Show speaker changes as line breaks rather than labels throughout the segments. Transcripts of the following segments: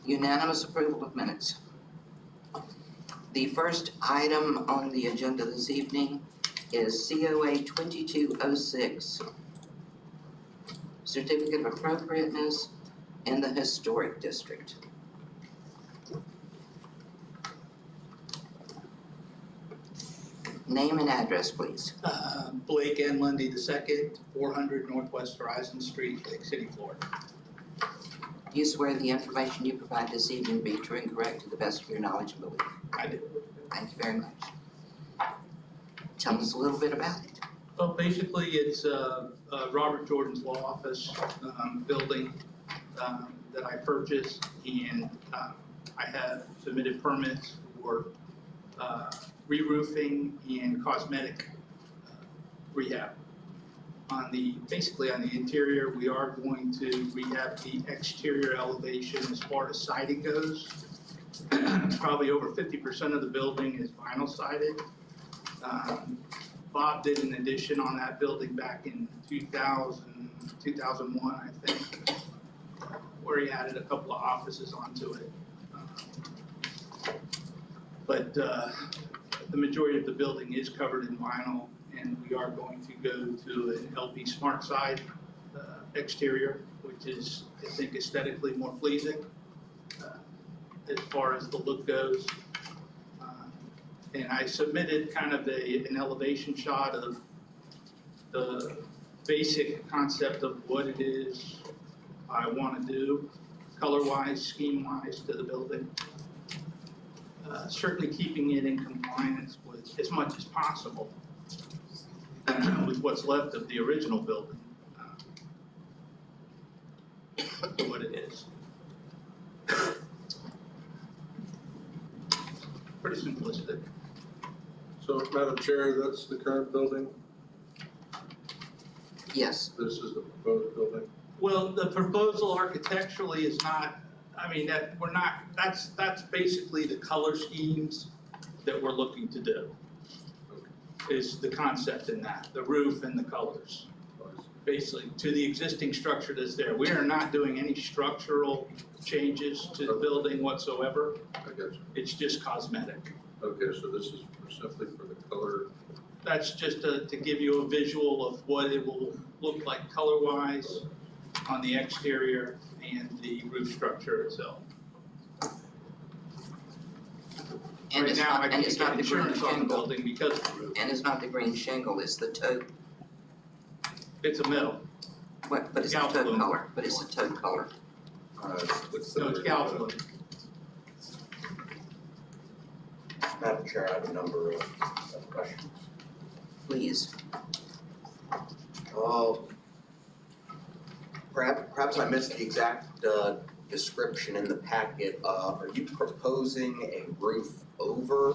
Unanimous approval of minutes. The first item on the agenda this evening is COA 2206, Certificate of Appropriateness in the Historic District. Name and address, please.
Blake N. Lundy II, 400 Northwest Horizon Street, Lake City, Florida.
Do you swear the information you provide this evening to be true and correct to the best of your knowledge and belief?
I do.
Thank you very much. Tell us a little bit about it.
Well, basically, it's Robert Jordan's law office building that I purchased, and I have submitted permits for re-roofing and cosmetic rehab. Basically on the interior, we are going to rehab the exterior elevation as far as siding goes. Probably over 50% of the building is vinyl sided. Bob did an addition on that building back in 2001, I think, where he added a couple of offices onto it. But the majority of the building is covered in vinyl, and we are going to go to an LP Smart Side exterior, which is, I think, aesthetically more pleasing as far as the look goes. And I submitted kind of an elevation shot of the basic concept of what it is I want to do, color-wise, scheme-wise, to the building. Certainly keeping it in compliance with as much as possible with what's left of the original building, what it is. Pretty simplistic.
So, Madam Chair, that's the current building?
Yes.
This is the proposed building?
Well, the proposal architecturally is not, that's basically the color schemes that we're looking to do. Is the concept in that, the roof and the colors. Basically, to the existing structure that's there. We are not doing any structural changes to the building whatsoever.
I got you.
It's just cosmetic.
Okay, so this is simply for the color.
That's just to give you a visual of what it will look like color-wise on the exterior and the roof structure itself.
And
Right
it's
now,
not,
I
and
can't
it's
get
not the green
insurance on the
shingle.
building because of the roof.
And it's not the green shingle, it's the taupe.
It's a metal.
But it's a taupe
Galvalume.
color. But it's a taupe color.
What's
No, it's Galvalume.
Madam Chair, I have a number of questions.
Please.
Perhaps I missed the exact description in the packet. Are you proposing a roof over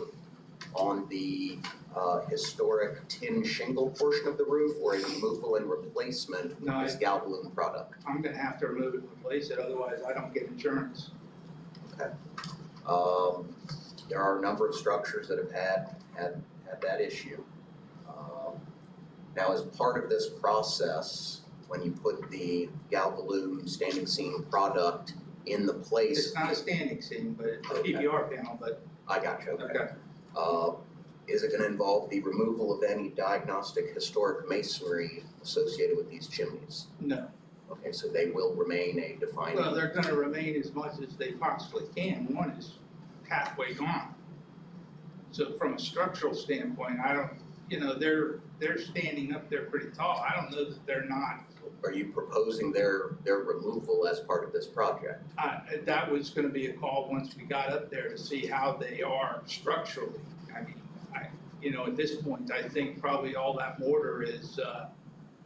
on the historic tin shingle portion of the roof, or a removal and replacement of
No,
this Galvalume product?
I'm gonna have to remove it and replace it, otherwise I don't get insurance.
Okay. There are a number of structures that have had that issue. Now, as part of this process, when you put the Galvalume standing seam product in the place,
It's not a standing seam, but it's a
Okay.
PBR panel, but,
I got you.
okay.
Is it going to involve the removal of any diagnostic historic masonry associated with these chimneys?
No.
Okay, so they will remain a defining.
Well, they're gonna remain as much as they possibly can. One is halfway gone. So from a structural standpoint, I don't, they're standing up there pretty tall. I don't know that they're not.
Are you proposing their removal as part of this project?
That was gonna be a call once we got up there to see how they are structurally. I mean, at this point, I think probably all that mortar is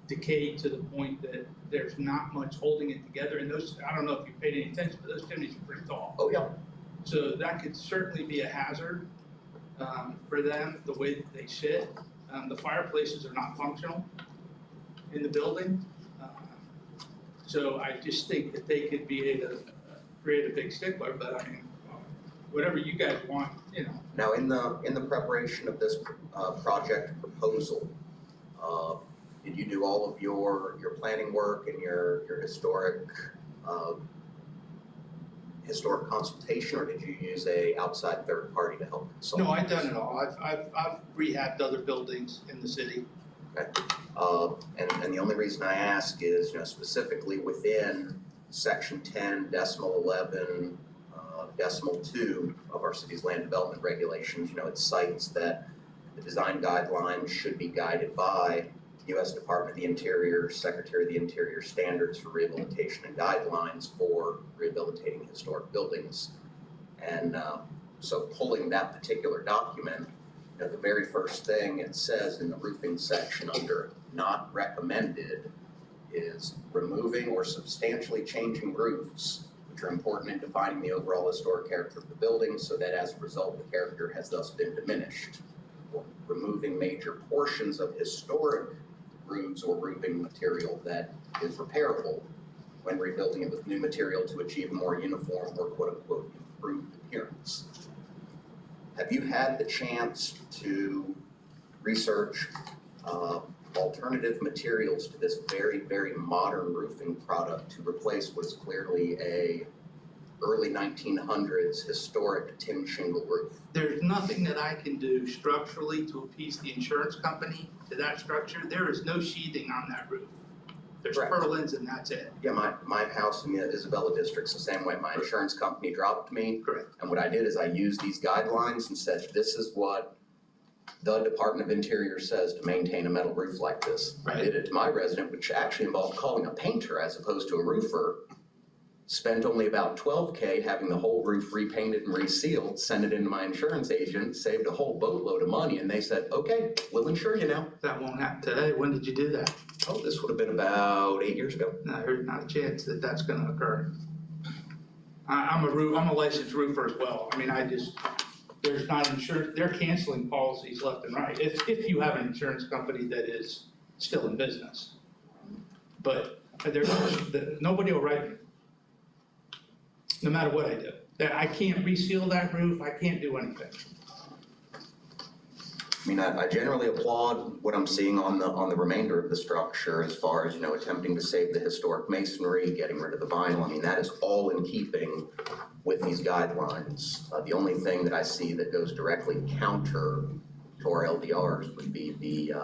decayed to the point that there's not much holding it together. And those, I don't know if you paid any attention, but those chimneys are pretty tall.
Oh, yeah.
So that could certainly be a hazard for them, the way that they sit. The fireplaces are not functional in the building. So I just think that they could be able to create a big stickler, but I mean, whatever you guys want,
Now, in the preparation of this project proposal, did you do all of your planning work and your historic historic consultation, or did you use a outside third party to help consult?
No, I've done it all. I've rehabbed other buildings in the city.
And the only reason I ask is, specifically within section 10, decimal 11, decimal 2 of our city's land development regulations, it cites that the design guidelines should be guided by U.S. Department of the Interior, Secretary of the Interior standards for rehabilitation and guidelines for rehabilitating historic buildings. And so pulling that particular document, the very first thing it says in the roofing section under not recommended is removing or substantially changing roofs, which are important in defining the overall historic character of the building, so that as a result, the character has thus been diminished. Or removing major portions of historic roofs or roofing material that is repairable when rebuilding it with new material to achieve a more uniform or quote-unquote improved appearance. Have you had the chance to research alternative materials to this very, very modern roofing product to replace what is clearly a early 1900s historic tin shingle roof?
There's nothing that I can do structurally to appease the insurance company to that structure. There is no sheathing on that roof. There's
Correct.
purlins and that's it.
Yeah, my house in the Isabella district's the same way. My insurance company dropped me.
Correct.
And what I did is I used these guidelines and said, this is what the Department of Interior says to maintain a metal roof like this. I did it to my resident, which actually involved calling a painter as opposed to a roofer. Spent only about $12K having the whole roof repainted and resealed, sent it into my insurance agent, saved a whole boatload of money, and they said, okay, we'll insure you now.
That won't happen today. When did you do that?
Oh, this would have been about 8 years ago.
No, there's not a chance that that's gonna occur. I'm a licensed roofer as well. I mean, there's not insurance, they're canceling policies left and right, if you have an insurance company that is still in business. But nobody will write me, no matter what I do. I can't reseal that roof, I can't do anything.
I mean, I generally applaud what I'm seeing on the remainder of the structure as far as, attempting to save the historic masonry, getting rid of the vinyl. I mean, that is all in keeping with these guidelines. The only thing that I see that goes directly counter to our LDRs would be the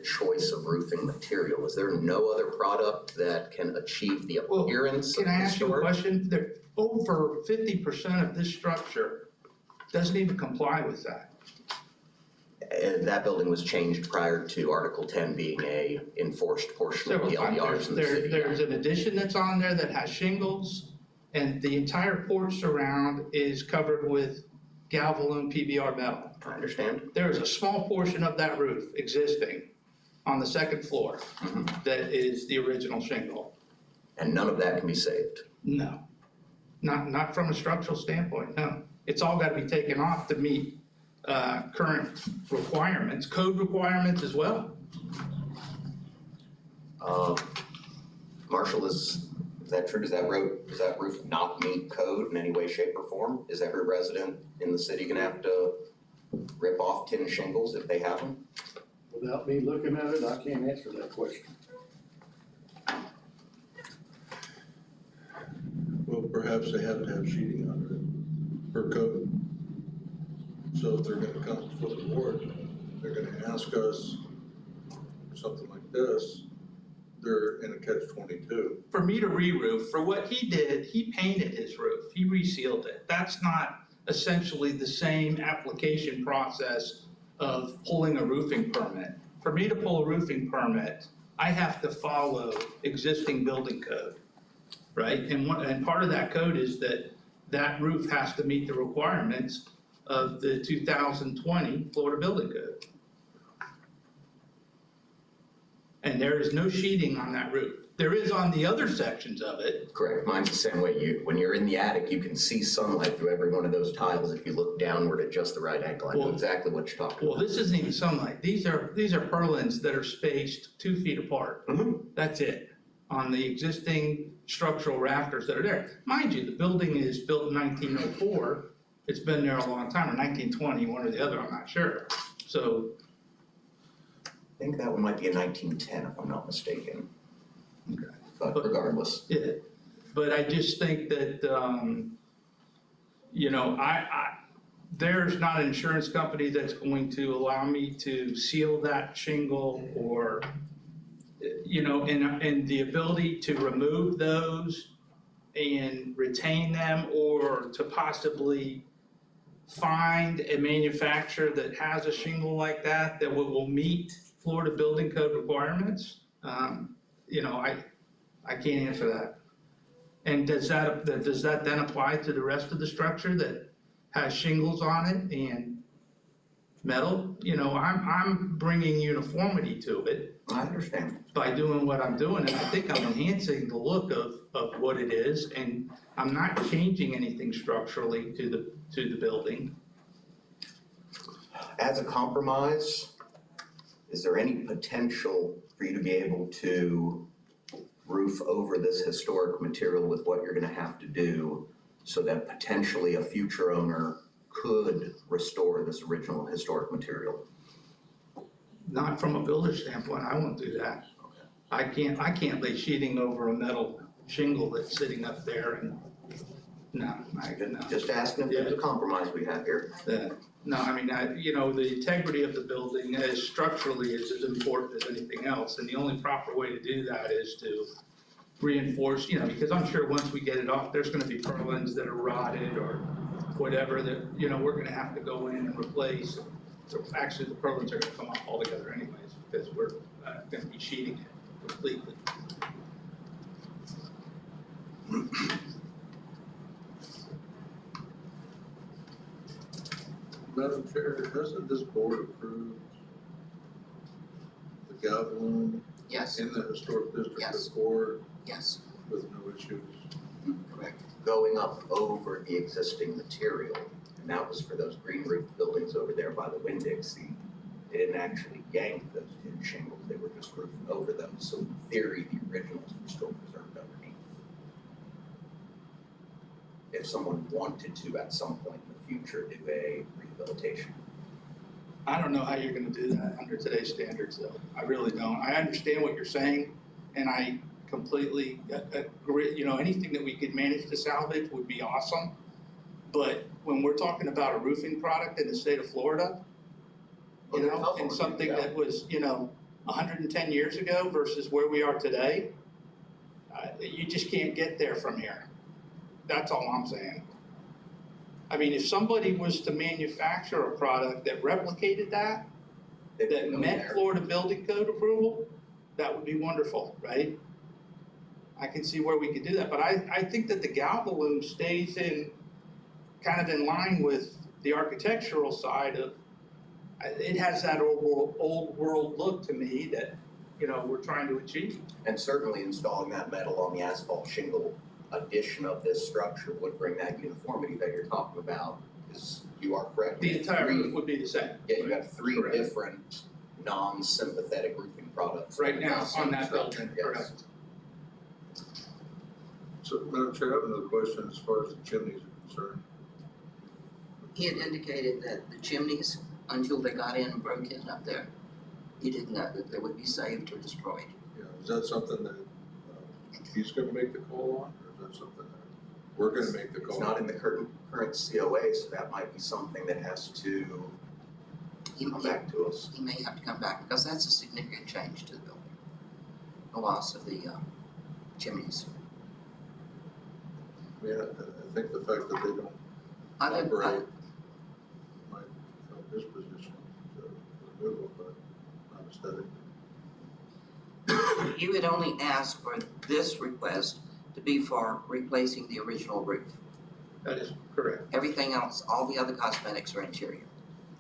choice of roofing material. Is there no other product that can achieve the appearance of
Can I ask you a
historic?
question? Over 50% of this structure doesn't even comply with that.
And that building was changed prior to Article 10 being a enforced portion of the LDRs in the city.
There's an addition that's on there that has shingles, and the entire porch surround is covered with Galvalume PBR metal.
I understand.
There is a small portion of that roof existing on the second floor that is the original shingle.
And none of that can be saved.
No, not from a structural standpoint, no. It's all got to be taken off to meet current requirements, code requirements as well.
Marshall, is that true? Does that roof not meet code in any way, shape, or form? Is every resident in the city gonna have to rip off tin shingles if they have them?
Without me looking at it, I can't answer that question.
Well, perhaps they have to have sheeting under it per code. So if they're gonna come before the board, they're gonna ask us for something like this, they're in a catch-22.
For me to re-roof, for what he did, he painted his roof, he resealed it. That's not essentially the same application process of pulling a roofing permit. For me to pull a roofing permit, I have to follow existing building code, right? And part of that code is that roof has to meet the requirements of the 2020 Florida Building Code. And there is no sheeting on that roof. There is on the other sections of it.
Correct. Mine's the same way. When you're in the attic, you can see sunlight through every one of those tiles if you look downward at just the right angle. I know exactly what you're talking
Well,
about.
this isn't even sunlight. These are purlins that are spaced 2 feet apart. That's it, on the existing structural rafters that are there. Mind you, the building is built in 1904. It's been there a long time, or 1920, one or the other, I'm not sure. So,
I think that one might be a 1910 if I'm not mistaken.
okay.
But regardless.
Yeah, but I just think that you know, there's not an insurance company that's going to allow me to seal that shingle or, you know, and the ability to remove those and retain them, or to possibly find a manufacturer that has a shingle like that that will meet Florida building code requirements. You know, I can't answer that. And does that then apply to the rest of the structure that has shingles on it and metal? You know, I'm bringing uniformity to it
I understand.
by doing what I'm doing, and I think I'm enhancing the look of what it is, and I'm not changing anything structurally to the building.
As a compromise, is there any potential for you to be able to roof over this historic material with what you're gonna have to do so that potentially a future owner could restore this original historic material?
Not from a builder standpoint, I won't do that. I can't lay sheeting over a metal shingle that's sitting up there and, no.
Just asking if there's a compromise we have here.
No, I mean, you know, the integrity of the building as structurally is as important as anything else, and the only proper way to do that is to reinforce, you know, because I'm sure once we get it off, there's gonna be purlins that are rotted or whatever that, you know, we're gonna have to go in and replace. So actually, the purlins are gonna come off altogether anyways, because we're gonna be sheeting it completely.
Madam Chair, hasn't this board approved the galvanum
Yes,
in the historic district
Yes.
before
yes,
with no issues?
correct.
Going up over the existing material, and that was for those green roof buildings over there by the Winn-Dixie. They didn't actually yank those tin shingles, they were just roofing over them, so in theory, the originals were still preserved underneath. If someone wanted to, at some point in the future, do a rehabilitation.
I don't know how you're gonna do that under today's standards, though. I really don't. I understand what you're saying, and I completely agree. You know, anything that we could manage to salvage would be awesome. But when we're talking about a roofing product in the state of Florida, you
Well, they're
know,
tough
and
on
something
roofing,
that was, you know, 110 years ago versus where we are today, you just can't get there from here. That's all I'm saying. I mean, if somebody was to manufacture a product that replicated that,
They'd
that
go
met
there.
Florida building code approval, that would be wonderful, right? I can see where we could do that, but I think that the Galvalume stays in, kind of in line with the architectural side of, it has that old world look to me that, you know, we're trying to achieve.
And certainly installing that metal on the asphalt shingle addition of this structure would bring that uniformity that you're talking about, because you are correct.
The entire roof would be the same.
Yeah, you have three
Correct.
different non-sympathetic roofing products.
Right now,
the same
on that
structure,
building,
yes.
correct.
So, Madam Chair, I have another question as far as the chimneys are concerned.
He had indicated that the chimneys, until they got in and broke in up there, he didn't know that they would be saved or destroyed.
Yeah, is that something that he's gonna make the call on, or is that something that we're gonna make the call
It's
on?
not in the current COA, so that might be something that has to
He,
come back to us.
he may have to come back, because that's a significant change to the building. The loss of the chimneys.
I mean, I think the fact that they don't
I would,
operate might help his position to remove them, but not aesthetic.
you would only ask for this request to be for replacing the original roof.
That is correct.
Everything else, all the other cosmetics are interior,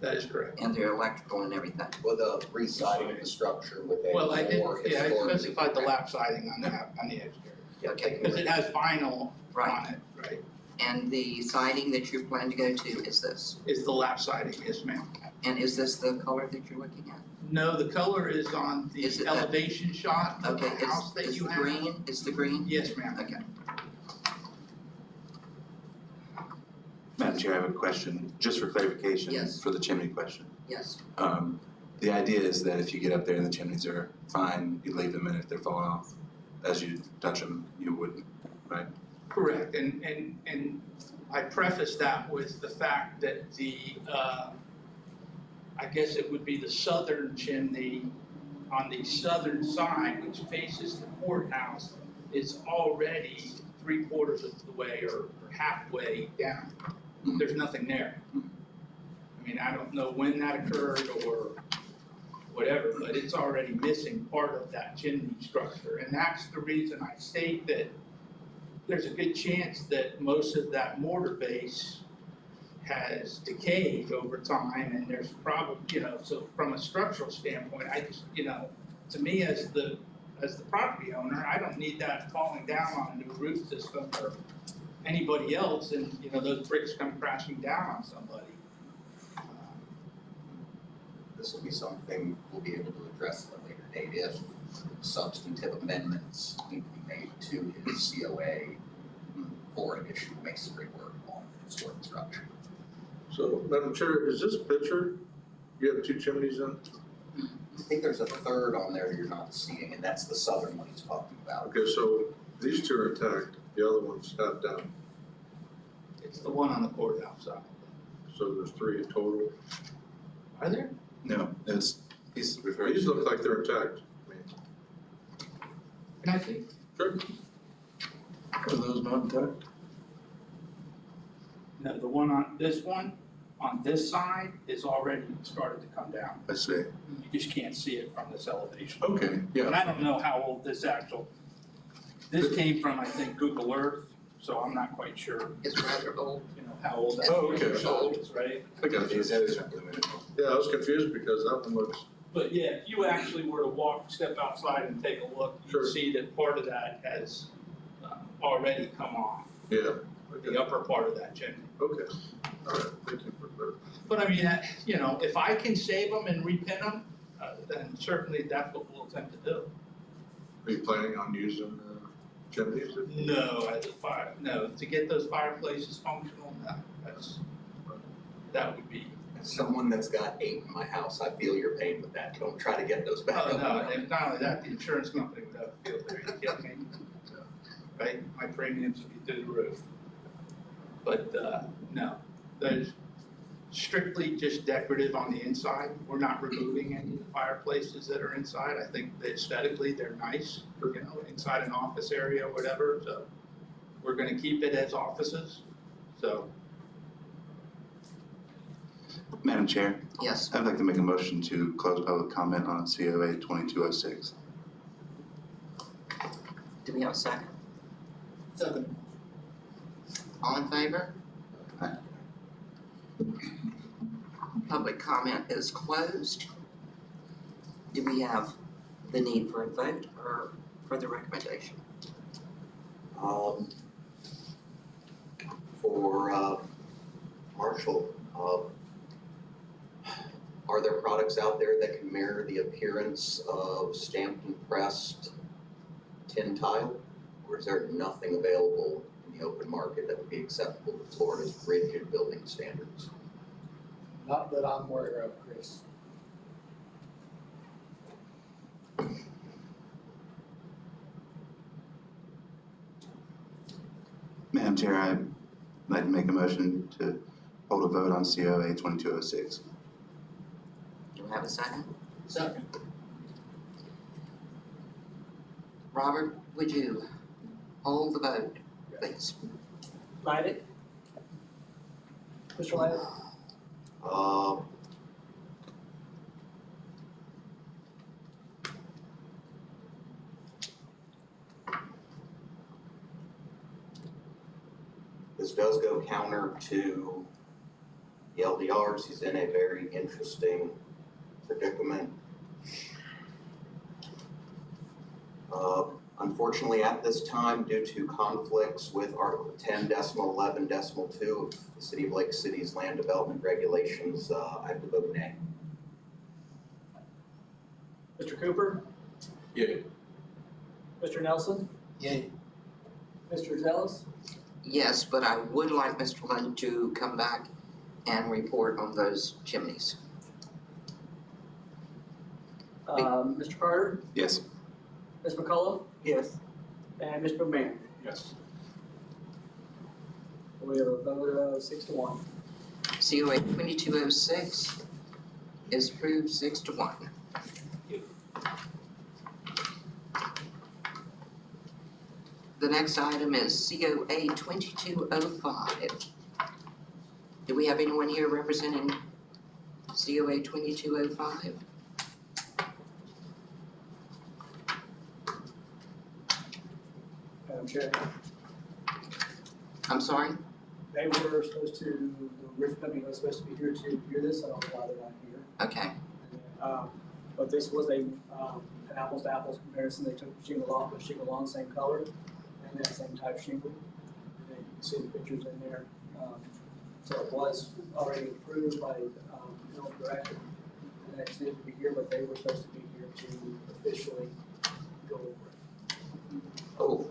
That is correct.
and they're electrical and everything.
With a re-siding of the structure with a
Well, I did,
more
yeah, I
historically
specified the lap siding on the exterior.
Yeah,
Okay.
taking
Because it
away-
has vinyl
Right,
on it, right?
and the siding that you plan to go to is this.
Is the lap siding, yes ma'am.
And is this the color that you're looking at?
No, the color is on the
Is it that-
elevation shot of the
Okay,
house that
is
you
the
have.
green, is the green?
Yes, ma'am.
Okay.
Madam Chair, I have a question, just for clarification.
Yes.
For the chimney question.
Yes,
The idea is that if you get up there and the chimneys are fine, you leave them in. If they're falling off, as you touch them, you wouldn't, right?
Correct, and I preface that with the fact that I guess it would be the southern chimney on the southern side, which faces the courthouse, is already 3/4 of the way or halfway down. There's nothing there. I mean, I don't know when that occurred or whatever, but it's already missing part of that chimney structure. And that's the reason I state that there's a good chance that most of that mortar base has decayed over time, and there's probably, so from a structural standpoint, I just, to me as the property owner, I don't need that falling down on a new roof system or anybody else, and, those bricks come crashing down on somebody.
This will be something we'll be able to address at a later date if substantive amendments need to be made to his COA for additional masonry work on the historic structure.
So, Madam Chair, is this picture, you have 2 chimneys in?
I think there's a third on there you're not seeing, and that's the southern one he's talking about.
Okay, so these 2 are intact, the other one's half down,
It's the one on the courthouse side.
so there's 3 in total.
Are there?
No, he's referring
These
to.
look like they're intact. I mean,
Can I see?
sure.
Are those not intact?
No, the one on this side is already started to come down.
I see.
You just can't see it from this elevation.
Okay,
And
yeah.
I don't know how old this came from, I think, Google Earth, so I'm not quite sure,
It's rather old.
how old that
Oh, okay.
is, right?
I got you.
These others are limited.
Yeah, I was confused because that one looks,
But yeah, if you actually were to step outside and take a look,
Sure.
you'd see that part of that has already come off,
yeah.
the upper part of that chimney.
Okay, all right, thank you for that.
But I mean, if I can save them and repin them, then certainly that's what we'll attempt to do.
Are you planning on using chimneys?
No, to get those fireplaces functional, no, that would be,
As someone that's got 8 in my house, I feel your pain with that. Don't try to get those back
oh
up.
no, and not only that, the insurance company would have a field day, you kidding me? Right, my premiums would be through the roof. But, no, there's strictly just decorative on the inside. We're not removing any of the fireplaces that are inside. I think that aesthetically, they're nice, inside an office area or whatever, so we're gonna keep it as offices, so.
Madam Chair,
Yes,
I'd like to make a motion to close public comment on COA 2206.
do we have a second?
Second.
All in favor?
Aye.
Public comment is closed. Do we have the need for a vote or further recommendation?
For Marshall, are there products out there that can mirror the appearance of stamped and pressed tin tile? Or is there nothing available in the open market that would be acceptable to Florida's rigid building standards?
Not that I'm aware of, Chris.
Madam Chair, I'd like to make a motion to hold a vote on COA 2206.
Do we have a second?
Second.
Robert, would you hold the vote, please?
Leidig? Mr. Leidig?
This does go counter to the LDRs. He's in a very interesting predicament. Unfortunately, at this time, due to conflicts with Article 10.11.2 of the City of Lake City's land development regulations, I have to vote nay.
Mr. Cooper?
Yay.
Mr. Nelson?
Yay.
Mr. Zelos?
Yes, but I would like Mr. Lynn to come back and report on those chimneys.
Mr. Carter?
Yes.
Ms. McCullough?
Yes.
And Mr. McMahon?
Yes.
We have a vote of 6-1.
COA 2206 is approved 6-1. The next item is COA 2205. Do we have anyone here representing COA 2205?
Madam Chair,
I'm sorry?
they were supposed to, the roof company was supposed to be here to hear this, I don't know why they're not here.
Okay,
But this was an apples to apples comparison, they took shingle off, but shingle on, same color, and that same type shingle. And then you can see the pictures in there. So it was already approved by, the director, and next needed to be here, but they were supposed to be here to officially go over it.
Oh,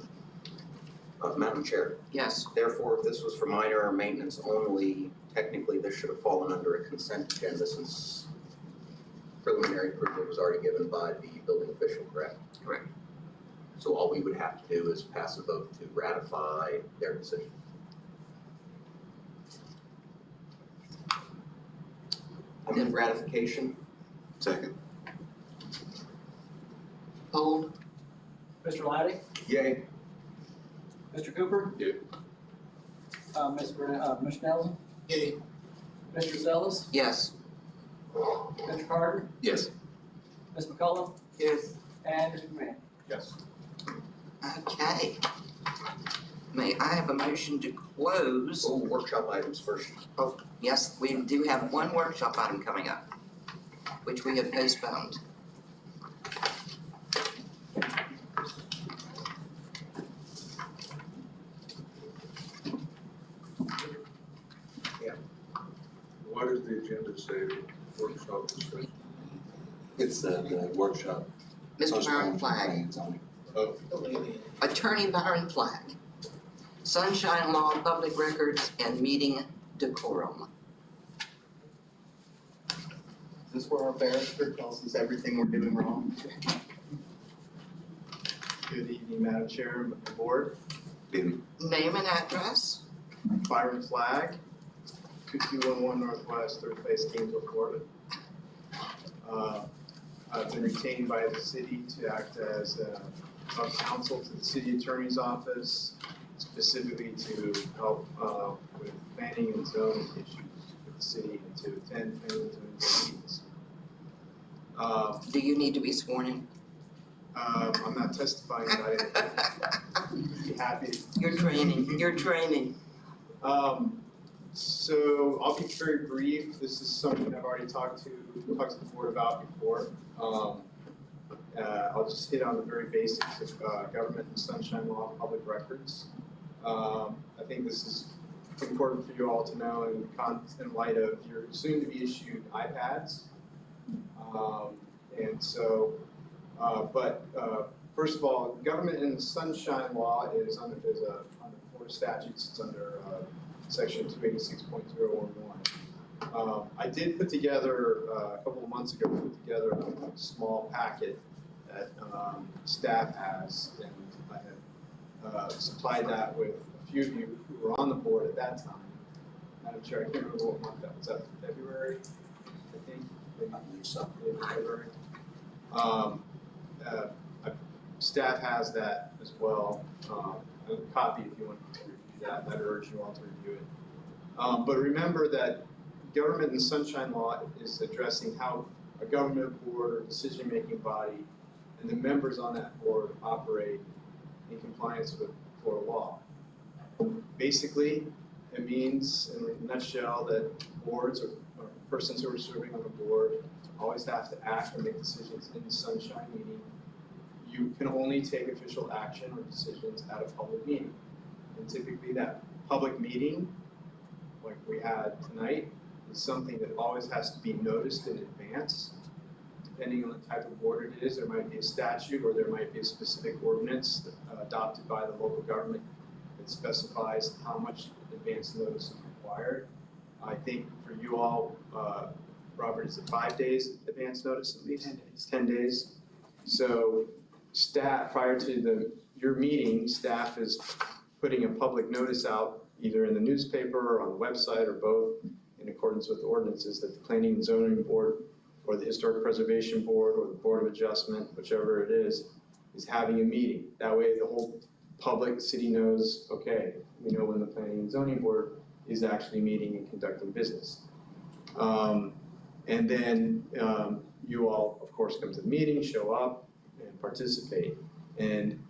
Madam Chair,
yes,
therefore, if this was for minor maintenance only, technically this should have fallen under a consent agenda since preliminary approval was already given by the building official, correct?
Correct.
So all we would have to do is pass a vote to ratify their decision. I move ratification.
Second.
poll,
Mr. Laddy,
Yay.
Mr. Cooper,
Yay.
Mr. Nelson,
Yay.
Mr. Zeller,
yes.
Mr. Carter,
Yes.
Ms. McCollum,
Yes.
and Mr. Mann.
Yes.
Okay. May I have a motion to close?
Oh, workshop items first.
Yes, we do have one workshop item coming up, which we have postponed.
What does the agenda say, workshop discussion?
It's the workshop.
Mr. Byron Flagg,
Oh,
Attorney Byron Flagg, Sunshine Law, Public Records, and Meeting Decorum.
Is this where our barrister tells us everything we're doing wrong?
Good evening, Madam Chair and the board.
David.
Name and address?
Byron Flagg, 2211 Northwest 3rd Place, Gainesville, Florida. I've been retained by the city to act as of counsel to the city attorney's office, specifically to help with planning and zoning issues with the city and to attend planning and zoning meetings.
Do you need to be sworn in?
I'm not testifying, but I'd be happy to.
You're training.
So I'll be very brief. This is something I've already talked to the board about before. I'll just hit on the very basics of government and sunshine law, public records. I think this is important for you all to know in light of your soon-to-be issued iPads. First of all, government and sunshine law is under Florida statutes. It's under section 286.011. I did put together a couple of months ago. Put together a small packet that staff has, and I had supplied that with a few of you who were on the board at that time. Madam Chair, I can't remember what month that was. That February, I think.
I believe so.
February. Staff has that as well. A copy if you want to review that. I'd urge you all to review it. But remember that government and sunshine law is addressing how a government board or decision-making body and the members on that board operate in compliance with Florida law. Basically, it means, in a nutshell, that boards or persons who are serving on a board always have to act or make decisions in the sunshine meeting. You can only take official action or decisions at a public meeting. And typically that public meeting, like we had tonight, is something that always has to be noticed in advance. Depending on the type of board it is, there might be a statute or there might be a specific ordinance adopted by the local government that specifies how much advance notice is required. I think for you all, Robert, is it 5 days advance notice at least? 10 days. 10 days. So staff, prior to your meeting, staff is putting a public notice out either in the newspaper or on the website or both, in accordance with the ordinances, that the Planning and Zoning Board or the Historic Preservation Board or the Board of Adjustment, whichever it is having a meeting. That way the whole public, city knows, okay, we know when the Planning and Zoning Board is actually meeting and conducting business. And then you all, of course, come to the meeting, show up, and participate. And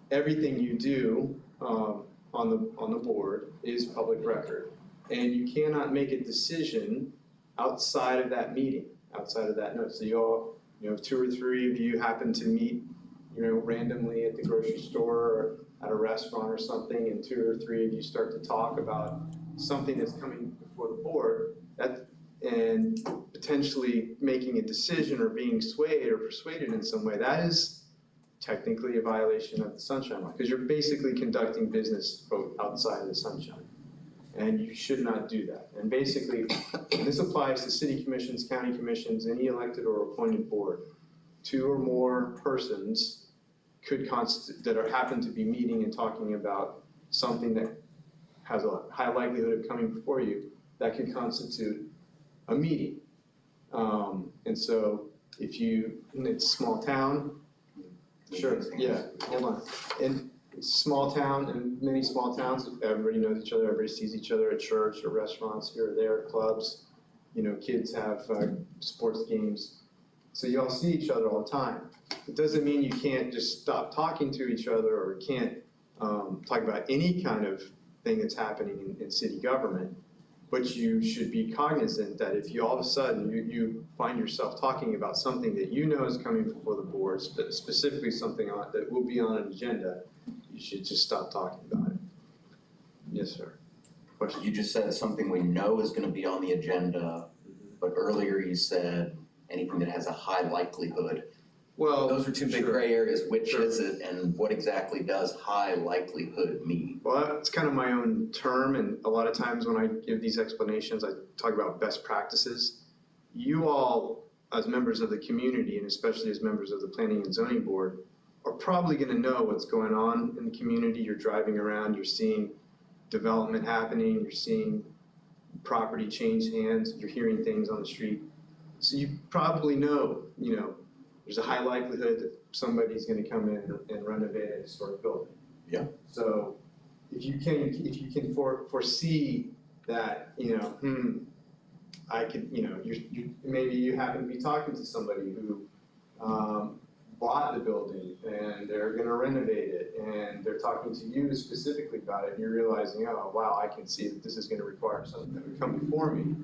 everything you do on the board is public record. And you cannot make a decision outside of that meeting, outside of that note. So you all, 2 or 3 of you happen to meet, randomly at the grocery store or at a restaurant or something, and 2 or 3 of you start to talk about something that's coming before the board, and potentially making a decision or being swayed or persuaded in some way, that is technically a violation of the Sunshine Law, because you're basically conducting business outside of the sunshine. And you should not do that. And basically, this applies to city commissions, county commissions, any elected or appointed board. 2 or more persons could happen to be meeting and talking about something that has a high likelihood of coming before you, that could constitute a meeting. And so it's a small town. Sure, yeah, hold on. And it's a small town, and many small towns, everybody knows each other, everybody sees each other at church or restaurants here or there, clubs. Kids have sports games. So you all see each other all the time. It doesn't mean you can't just stop talking to each other or can't talk about any kind of thing that's happening in city government. But you should be cognizant that if you all of a sudden you find yourself talking about something that you know is coming before the board, specifically something that will be on an agenda, you should just stop talking about it. Yes, sir. Question?
You just said something we know is gonna be on the agenda, but earlier you said anything that has a high likelihood.
Well,
Those are 2 big
sure.
gray areas. Which
Sure.
is it, and what exactly does high likelihood mean?
Well, it's kind of my own term, and a lot of times when I give these explanations, I talk about best practices. You all, as members of the community, and especially as members of the Planning and Zoning Board, are probably gonna know what's going on in the community. You're driving around, you're seeing development happening, you're seeing property change hands, you're hearing things on the street. So you probably know, there's a high likelihood that somebody's gonna come in and renovate a historic building.
Yeah.
So if you can foresee that, I could, maybe you happen to be talking to somebody who bought the building and they're gonna renovate it, and they're talking to you specifically about it, and you're realizing, oh, wow, I can see that this is gonna require something that would come before me.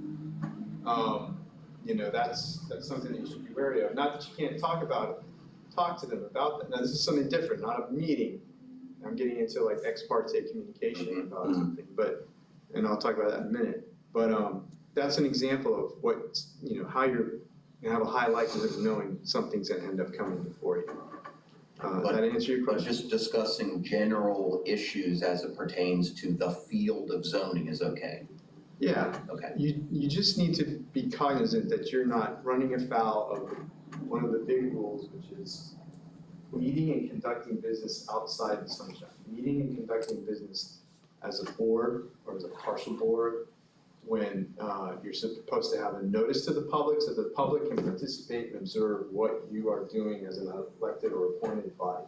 That's something that you should be wary of. Not that you can't talk to them about that. Now, this is something different, not a meeting. I'm getting into like ex parte communication about something, and I'll talk about that in a minute. But that's an example of what, how you're gonna have a high likelihood of knowing something's gonna end up coming before you. Does that answer your
But
question?
just discussing general issues as it pertains to the field of zoning is okay?
Yeah.
Okay.
You just need to be cognizant that you're not running afoul of one of the big rules, which is meeting and conducting business outside the sunshine. Meeting and conducting business as a board or as a partial board when you're supposed to have a notice to the public so the public can participate and observe what you are doing as an elected or appointed body.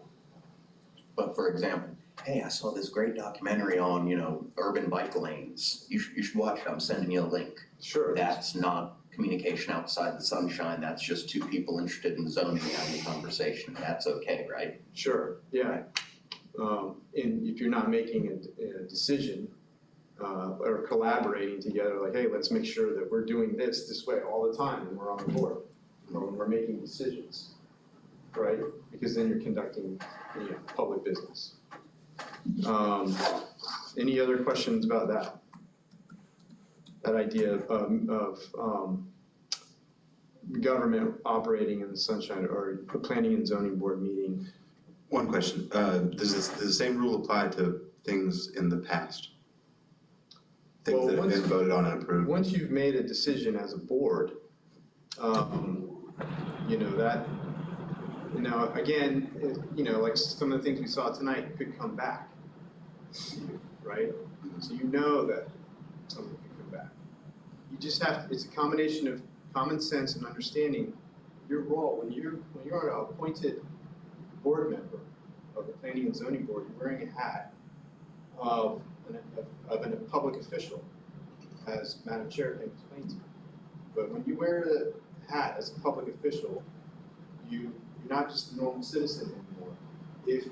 But for example, hey, I saw this great documentary on, urban bike lanes. You should watch it. I'm sending you a link.
Sure.
That's not communication outside the sunshine. That's just 2 people interested in zoning having a conversation. That's okay, right?
Sure, yeah. And if you're not making a decision or collaborating together, like, hey, let's make sure that we're doing this way all the time when we're on the board, or when we're making decisions, right? Because then you're conducting public business. Any other questions about that? That idea of government operating in the sunshine, or the Planning and Zoning Board meeting?
One question, does the same rule apply to things in the past? Things
Well,
that have been voted on and approved?
Once you've made a decision as a board, again, like some of the things we saw tonight could come back. right? So you know that something can come back. You just have, it's a combination of common sense and understanding your role. When you're an appointed board member of the Planning and Zoning Board, you're wearing a hat of a public official, as Madam Chair can explain to you. But when you wear the hat as a public official, you're not just a normal citizen anymore. If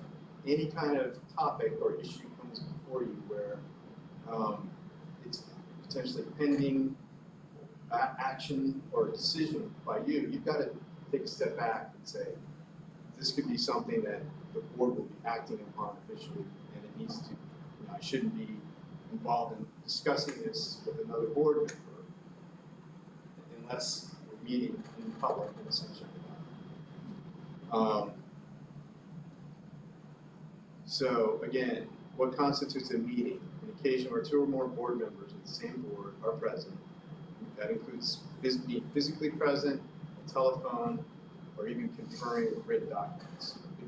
any kind of topic or issue comes before you where it's potentially pending action or decision by you, you've got to take a step back and say, this could be something that the board will be acting upon officially, and it needs to, I shouldn't be involved in discussing this with another board member unless we're meeting in public in the sunshine. So again, what constitutes a meeting? An occasion where two or more board members of the same board are present. That includes being physically present, a telephone, or even conferring with written documents. It could be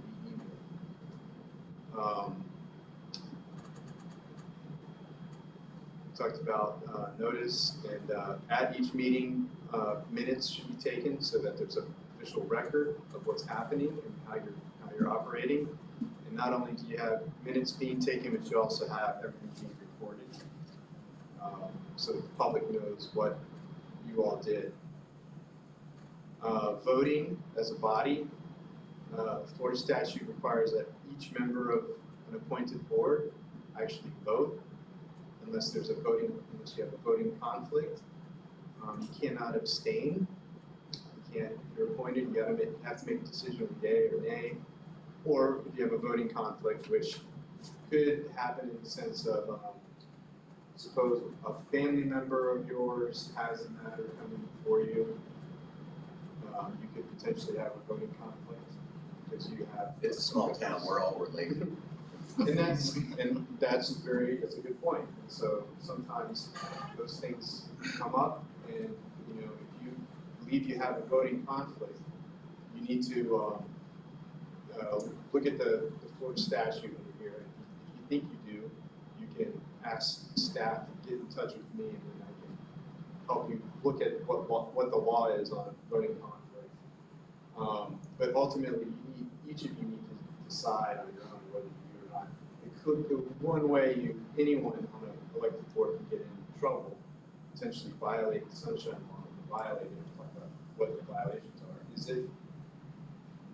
email. Talked about notice, and at each meeting, minutes should be taken so that there's an official record of what's happening and how you're operating. And not only do you have minutes being taken, but you also have everything being recorded, so that the public knows what you all did. Voting as a body, Florida statute requires that each member of an appointed board actually vote, unless you have a voting conflict. You cannot abstain. If you're appointed, you have to make a decision yay or nay. Or if you have a voting conflict, which could happen in the sense of, suppose a family member of yours has a matter coming before you, you could potentially have a voting conflict because you have.
It's a small town, we're all related.
And that's a good point. And so sometimes those things come up, and if you believe you have a voting conflict, you need to look at the Florida statute in here. If you think you do, you can ask staff to get in touch with me, and then I can help you look at what the law is on voting conflict. But ultimately, each of you need to decide on your own whether you do or not. One way anyone on an elected board can get in trouble, potentially violate the sunshine law, violate it, what the violations are, is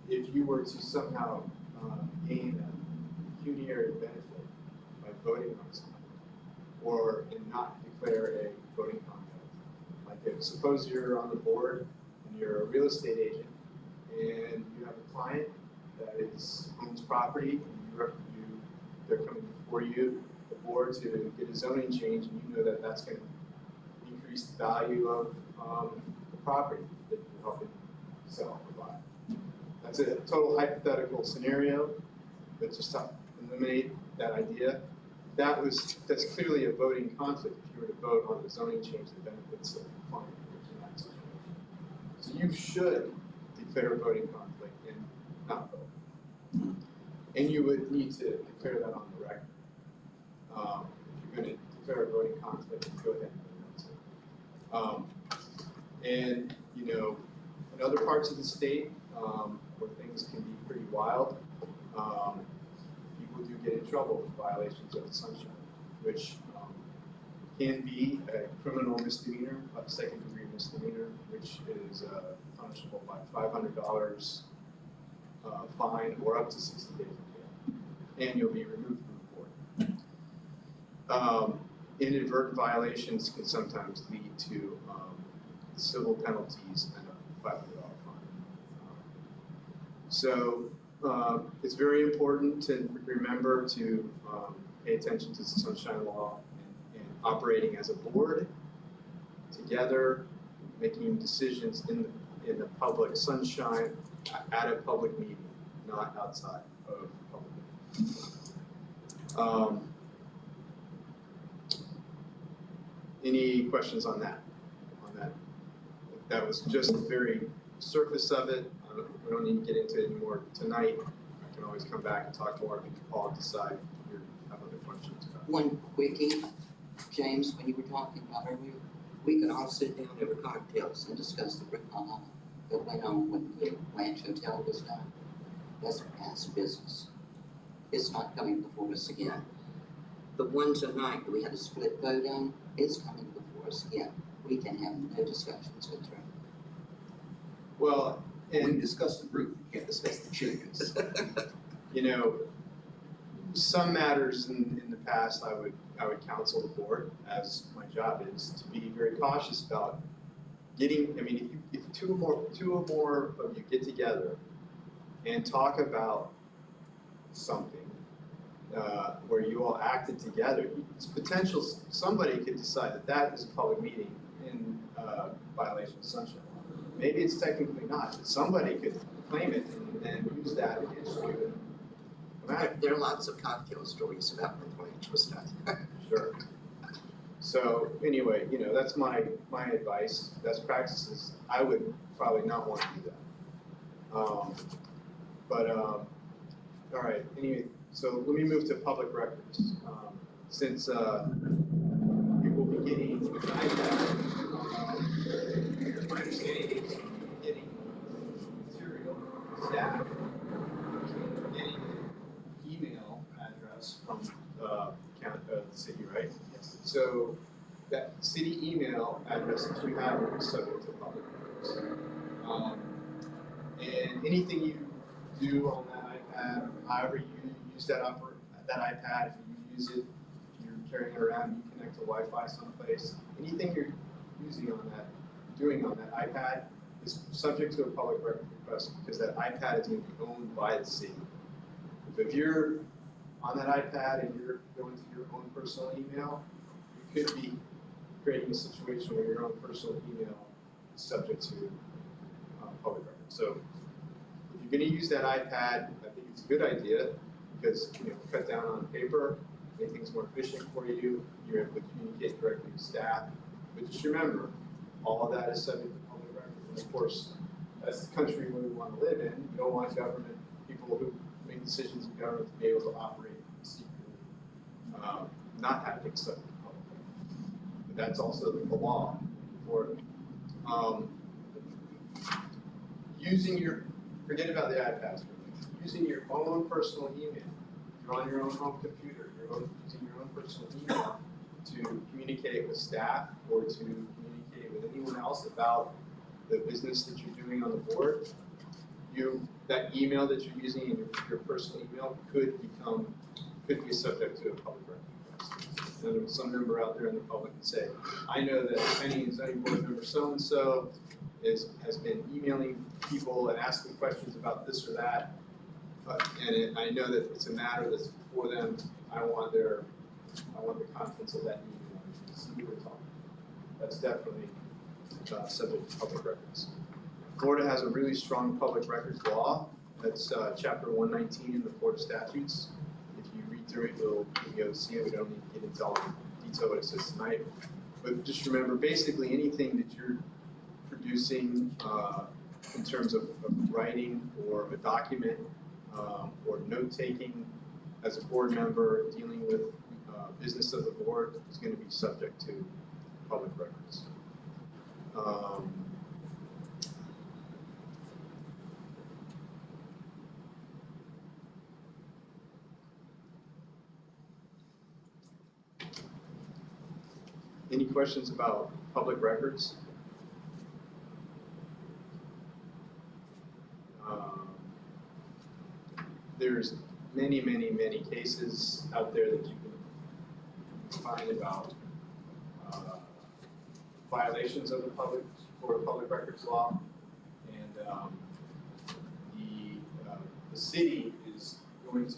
if you were to somehow gain a pecuniary benefit by voting on something, or not declare a voting conflict. Like suppose you're on the board and you're a real estate agent, and you have a client that owns property, and they're coming before you, the board, to get a zoning change, and you know that that's going to increase the value of the property that you're helping sell or buy. That's a total hypothetical scenario, but just to eliminate that idea, that's clearly a voting conflict if you were to vote on the zoning change that benefits the client in that situation. So you should declare a voting conflict and not vote. And you would need to declare that on the record. If you're going to declare a voting conflict, go ahead and announce it. And in other parts of the state where things can be pretty wild, people do get in trouble with violations of the sunshine, which can be a criminal misdemeanor, a second-degree misdemeanor, which is punishable by $500 fine or up to 60 days in jail, and you'll be removed from the board. Inadvertent violations can sometimes lead to civil penalties and a $500 fine. So it's very important to remember to pay attention to the sunshine law and operating as a board together, making decisions in the public sunshine at a public meeting, not outside of public meeting. Any questions on that? That was just the very surface of it. We don't need to get into it anymore tonight. I can always come back and talk more if you all decide you have other questions about
One quickie, James, when you were talking about earlier, we could all sit down over cocktails and discuss the brouhaha that went on when the Ranch Hotel was done. That's past business. It's not coming before us again. The one tonight that we had a split vote on is coming before us again. We can have no discussions with her.
Well,
We can
and,
discuss the roof, we can't discuss the chimneys.
you know, some matters in the past, I would counsel the board, as my job is, to be very cautious about getting, I mean, if two or more of you get together and talk about something, where you all acted together, it's potential, somebody could decide that that is a public meeting in, violation of sunshine law. Maybe it's technically not, but somebody could claim it and then use that against you.
There are lots of cocktail stories about when the Ranch was done.
Sure. So anyway, you know, that's my advice, best practices, I would probably not want to do that. All right, anyway, so let me move to public records. Since we will be getting an iPad, my understanding is we'll be getting material, staff, getting an email address from the city, right? Yes. So that city email address that you have will be subject to public records. And anything you do on that iPad, however you use that iPad, if you use it, if you're carrying it around, you connect to Wi-Fi someplace, anything you're using on that, doing on that iPad is subject to a public record request because that iPad is going to be owned by the city. So if you're on that iPad and you're going to your own personal email, you could be creating a situation where your own personal email is subject to public record. So if you're going to use that iPad, I think it's a good idea because cut down on paper, make things more efficient for you. You're able to communicate directly with staff. But just remember, all of that is subject to public record. And of course, that's the country we want to live in. You don't want government, people who make decisions in government to be able to operate secretly, not have things subject to public record. But that's also the law for it. Forget about the iPads, using your own personal email. You're on your own home computer, using your own personal email to communicate with staff or to communicate with anyone else about the business that you're doing on the board. That email that you're using in your personal email could be subject to a public record. And there's some member out there in the public can say, I know that Penny and zoning board member so-and-so has been emailing people and asking questions about this or that, I know that it's a matter that's before them. I want the contents of that email to see who we're talking. That's definitely subject to public records. Florida has a really strong public records law. That's chapter 119 in the Florida statutes. If you read through it, you'll be able to see it. We don't need to get into all the detail what it says tonight. But just remember, basically anything that you're producing in terms of writing or a document or note-taking as a board member dealing with business of the board is going to be subject to public records. Any questions about public records? There's many cases out there that you can find about violations of the public records law, and the city is going to,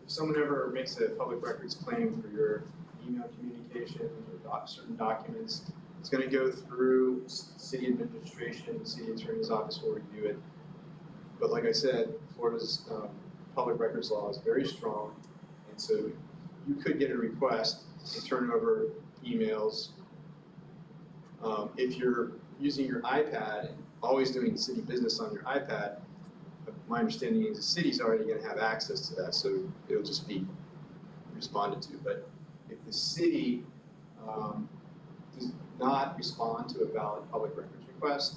if someone ever makes a public records claim for your email communications or certain documents, it's going to go through city administration, the city attorney's office will review it. But like I said, Florida's public records law is very strong, and so you could get a request to turn over emails. If you're using your iPad and always doing city business on your iPad, my understanding is the city's already going to have access to that, so it'll just be responded to. But if the city does not respond to a valid public records request,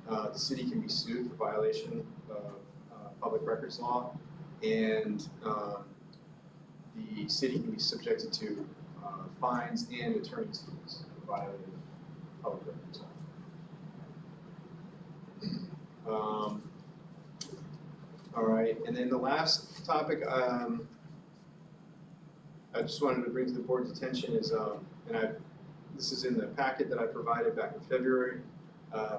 the city can be sued for violation of public records law, and the city can be subjected to fines and attorney's fees for violating public records law. All right, and then the last topic I just wanted to bring to the board's attention is, this is in the packet that I provided back in February,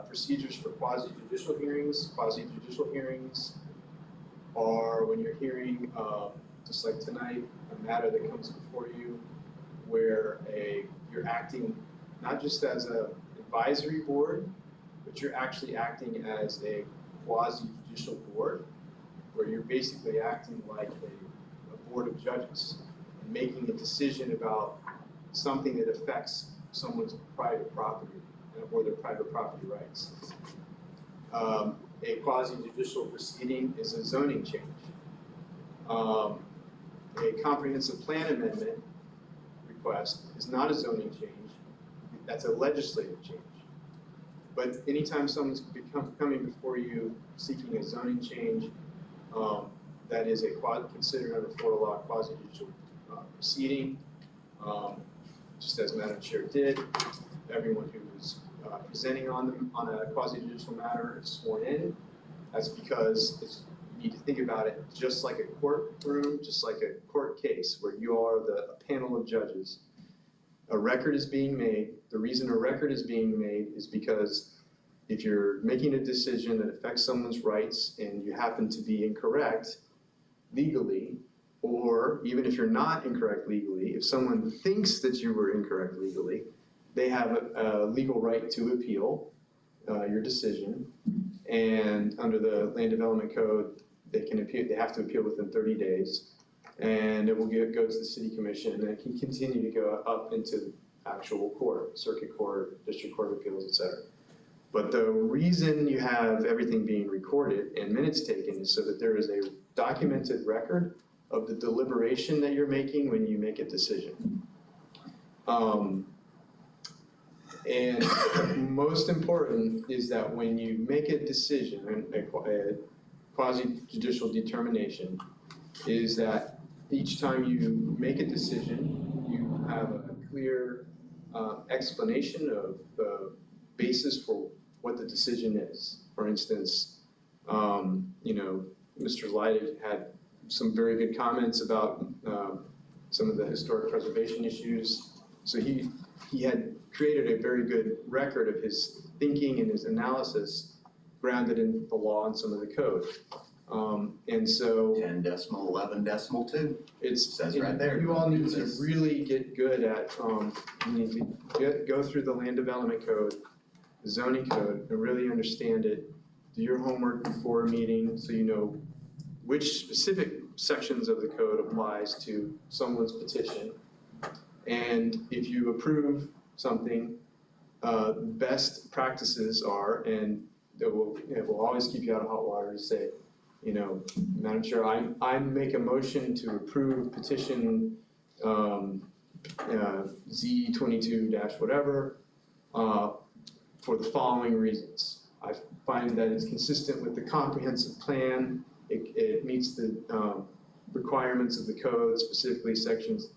procedures for quasi-judicial hearings. Quasi-judicial hearings are when you're hearing, just like tonight, a matter that comes before you where you're acting not just as an advisory board, but you're actually acting as a quasi-judicial board, where you're basically acting like a board of judges and making a decision about something that affects someone's private property or their private property rights. A quasi-judicial proceeding is a zoning change. A comprehensive plan amendment request is not a zoning change, that's a legislative change. But anytime someone's coming before you seeking a zoning change, that is considered under Florida law quasi-judicial proceeding. Just as Madam Chair did, everyone who was presenting on a quasi-judicial matter is sworn in. That's because you need to think about it just like a courtroom, just like a court case where you are a panel of judges. A record is being made. The reason a record is being made is because if you're making a decision that affects someone's rights and you happen to be incorrect legally, or even if you're not incorrect legally, if someone thinks that you were incorrect legally, they have a legal right to appeal your decision. And under the Land Development Code, they have to appeal within 30 days. And it will go to the City Commission, and it can continue to go up into actual court, circuit court, district court of appeals, et cetera. But the reason you have everything being recorded and minutes taken is so that there is a documented record of the deliberation that you're making when you make a decision. And most important is that when you make a decision, a quasi-judicial determination, is that each time you make a decision, you have a clear explanation of the basis for what the decision is. For instance, Mr. Leidig had some very good comments about some of the historic preservation issues. So he had created a very good record of his thinking and his analysis grounded in the law and some of the code. And so
10.11.2. It says right there.
You all need to really get good at, you need to go through the Land Development Code, the zoning code, and really understand it. Do your homework before a meeting so you know which specific sections of the code applies to someone's petition. And if you approve something, best practices are, and it will always keep you out of hot water to say, Madam Chair, I make a motion to approve petition Z22- whatever for the following reasons. I find that it's consistent with the comprehensive plan. It meets the requirements of the code, specifically sections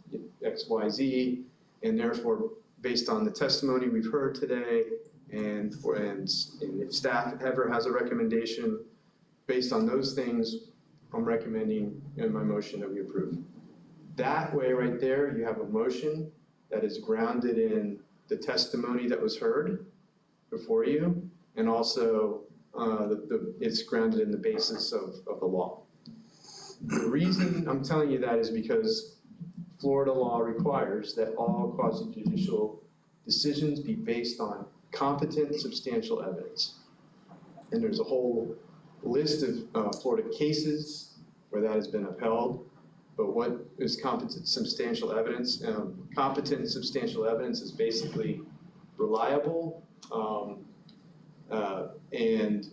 X, Y, Z, and therefore, based on the testimony we've heard today, and if staff ever has a recommendation, based on those things, I'm recommending in my motion that we approve. That way right there, you have a motion that is grounded in the testimony that was heard before you, and also it's grounded in the basis of the law. The reason I'm telling you that is because Florida law requires that all quasi-judicial decisions be based on competent, substantial evidence. And there's a whole list of Florida cases where that has been upheld. But what is competent, substantial evidence? Competent and substantial evidence is basically reliable and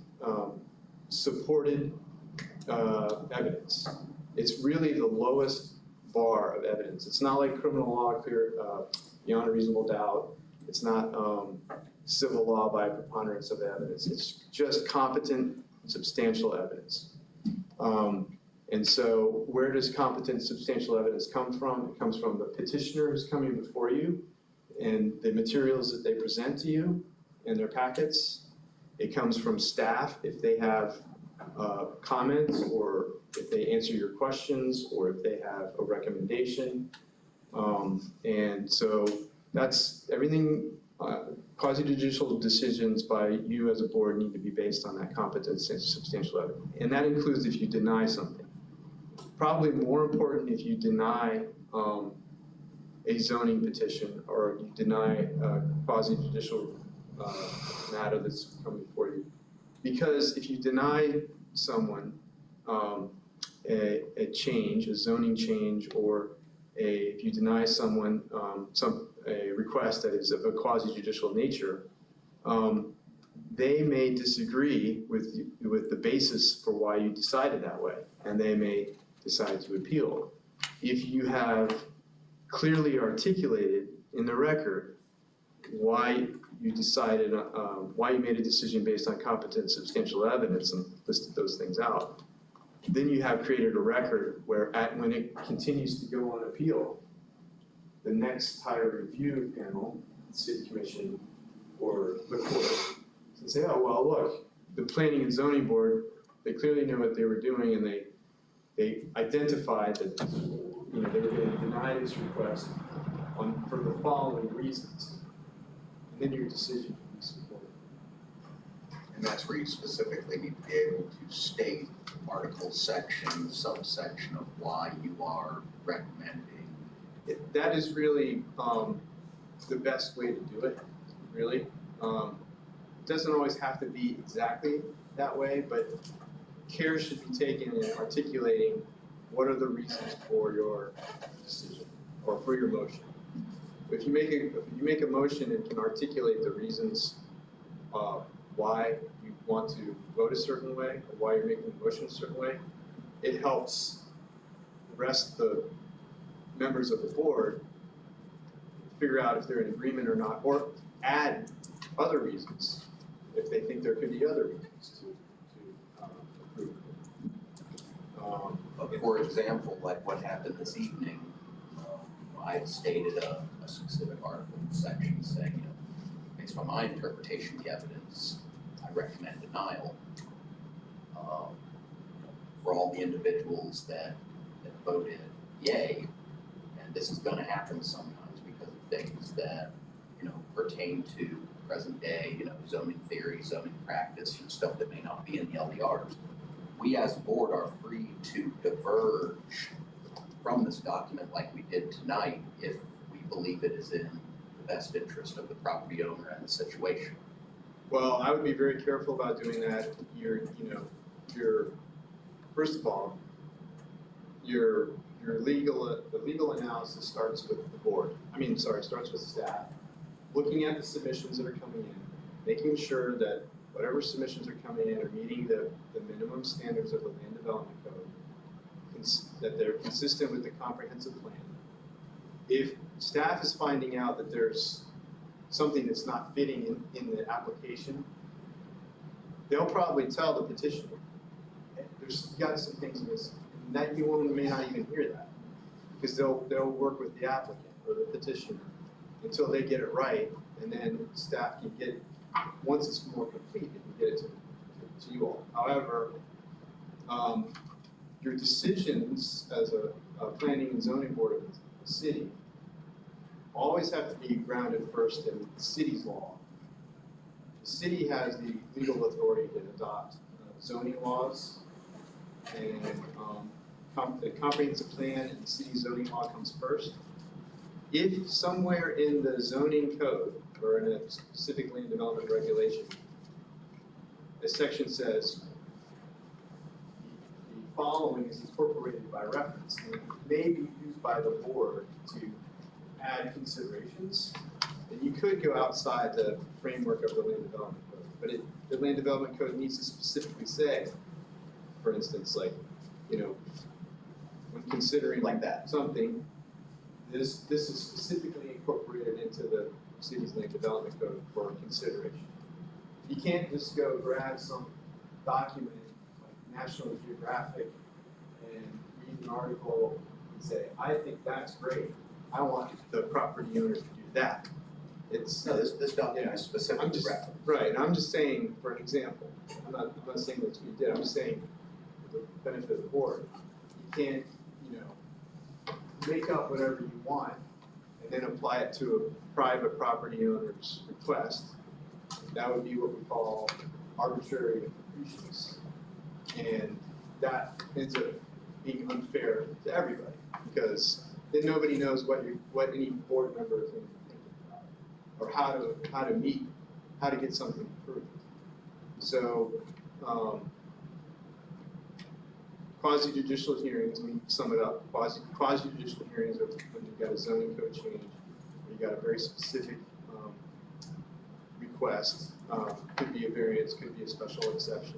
supported evidence. It's really the lowest bar of evidence. It's not like criminal law clear, beyond a reasonable doubt. It's not civil law by preponderance of evidence. It's just competent, substantial evidence. And so where does competent, substantial evidence come from? It comes from the petitioner who's coming before you and the materials that they present to you in their packets. It comes from staff if they have comments, or if they answer your questions, or if they have a recommendation. And so that's everything. Quasi-judicial decisions by you as a board need to be based on that competence and substantial evidence. And that includes if you deny something. Probably more important if you deny a zoning petition, or you deny a quasi-judicial matter that's coming before you. Because if you deny someone a change, a zoning change, or if you deny someone a request that is of a quasi-judicial nature, they may disagree with the basis for why you decided that way, and they may decide to appeal. If you have clearly articulated in the record why you decided, why you made a decision based on competent, substantial evidence and listed those things out, then you have created a record where when it continues to go on appeal, the next higher review panel, city commission or the court, can say, oh, well, look, the planning and zoning board, they clearly knew what they were doing, and they identified that, you know, they were going to deny this request for the following reasons. And then your decision can be supported.
And that's where you specifically need to be able to state article, section, subsection of why you are recommending.
That is really the best way to do it, really. It doesn't always have to be exactly that way, but care should be taken in articulating what are the reasons for your decision or for your motion. If you make a motion and can articulate the reasons why you want to vote a certain way, or why you're making the motion a certain way, it helps the rest of the members of the board figure out if they're in agreement or not, or add other reasons if they think there could be other reasons to approve.
For example, like what happened this evening, I had stated a specific article section saying, you know, based on my interpretation of the evidence, I recommend denial for all the individuals that voted yay. And this is going to happen sometimes because of things that, you know, pertain to present day, you know, zoning theory, zoning practice, you know, stuff that may not be in the LDRs. We as a board are free to diverge from this document like we did tonight if we believe it is in the best interest of the property owner and the situation.
Well, I would be very careful about doing that. First of all, the legal analysis starts with the board. Starts with staff. Looking at the submissions that are coming in, making sure that whatever submissions are coming in are meeting the minimum standards of the Land Development Code, that they're consistent with the comprehensive plan. If staff is finding out that there's something that's not fitting in the application, they'll probably tell the petitioner, there's got some things missing. And that you may not even hear that, because they'll work with the applicant or the petitioner until they get it right, and then staff can get, once it's more complete, they can get it to you all. However, your decisions as a planning and zoning board of the city always have to be grounded first in the city's law. The city has the legal authority to adopt zoning laws, and the comprehensive plan and the city zoning law comes first. If somewhere in the zoning code or in a specific land development regulation, a section says the following is incorporated by reference, and it may be used by the board to add considerations, then you could go outside the framework of the land development code. But the land development code needs to specifically say, for instance, like, you know, when considering
Like that.
something, this is specifically incorporated into the city's land development code for consideration. You can't just go grab some document like National Geographic and read an article and say, I think that's great. I want the property owner to do that. It's,
No, this document is
I'm
specifically
just,
referenced.
right, I'm just saying, for an example, I'm not saying that's what you did, I'm just saying, for the benefit of the board, you can't, make up whatever you want and then apply it to a private property owner's request. That would be what we call arbitrary and capricious. And that ends up being unfair to everybody, because then nobody knows what any board member is going to be thinking about, or how to get something approved. So, quasi-judicial hearings, when you sum it up, quasi-judicial hearings are when you've got a zoning code change, or you've got a very specific request. Could be a variance, could be a special exception,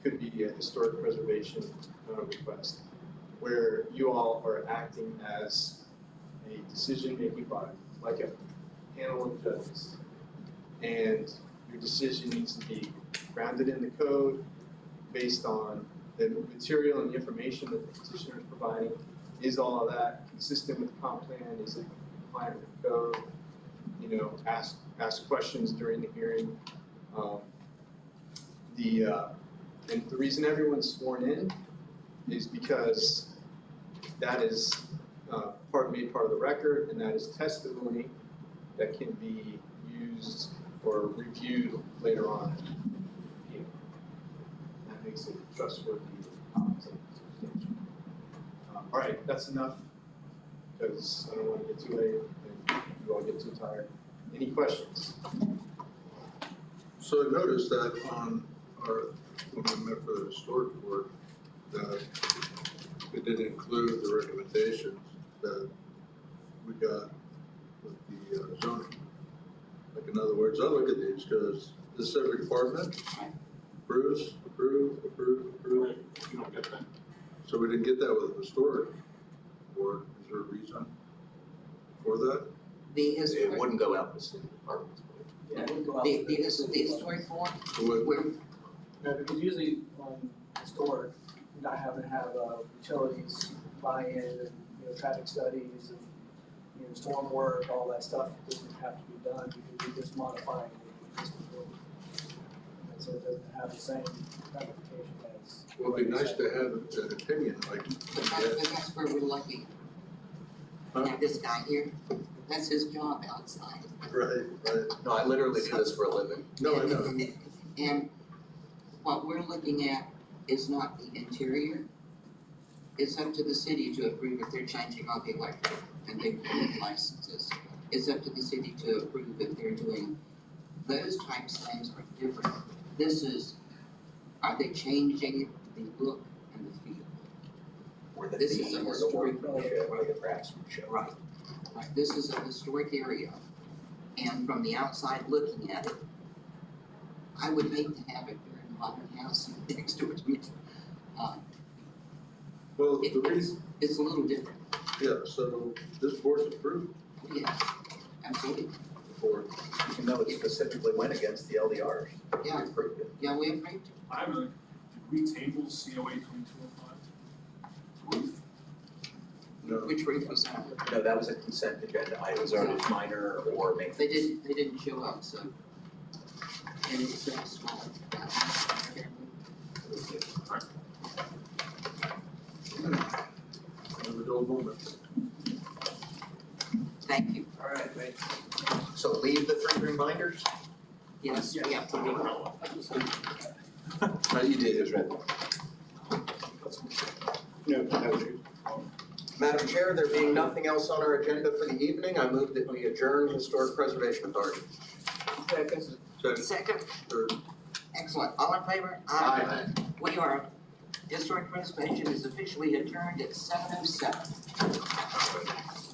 could be a historic preservation request, where you all are acting as a decision-making body, like a panel of judges. And your decision needs to be grounded in the code, based on the material and the information that the petitioner is providing. Is all of that consistent with the comp plan? Is it compliant with the code? Ask questions during the hearing. And the reason everyone's sworn in is because that is made part of the record, and that is testimony that can be used or reviewed later on. That makes it trustworthy and substantial. All right, that's enough, because I don't want to get too late and you all get too tired. Any questions?
So I noticed that when we met for the historic board, that it didn't include the recommendations that we got with the zoning. Like, in other words, I look at these because this every department approves, approve.
You don't get that.
So we didn't get that with the historic board. Is there a reason for that?
The
It
historic,
wouldn't go out to city departments.
Yeah, it would go out
the
to
historic board,
Would-
we're,
No, because usually on historic, you're not having to have utilities buy-in and, traffic studies and, storm work, all that stuff doesn't have to be done because you're just modifying the existing building. And so it doesn't have the same ramification as.
Well, it'd be nice to have an opinion, like,
that's where we're lucky. We have this guy here, that's his job outside.
right.
No, I literally do this for a living.
No, I know.
And what we're looking at is not the interior. It's up to the city to approve if they're changing all the electric and they need licenses. It's up to the city to approve if they're doing, those types of things are different. This is, are they changing the look and the feel?
Or the
This is
theme,
a
or the
historic-
workmanship, or the craftsmanship.
Right. Right, this is a historic area, and from the outside looking at it, I would hate to have a very modern house next to it.
Well, the reason,
It's a little different,
yeah, so this board's approved
yes, absolutely,
for,
Even though it specifically went against the LDRs.
Yeah.
We approved it.
yeah, we approved.
I have a, did we table COA 2205? Roof?
no,
Which roof was that?
No, that was a consent agenda item, was minor or maintenance.
They didn't show up, so. And it's so small.
another dull moment.
Thank you,
All right, thanks.
So leave the 3 reminders?
yes, we have to leave it.
No, you did, it was right.
Madam Chair, there being nothing else on our agenda for the evening, I move that we adjourn Historic Preservation Authority.
Second,
Second,
third.
excellent, all in favor?
Aye.
We are, historic preservation is officially adjourned at 7:07.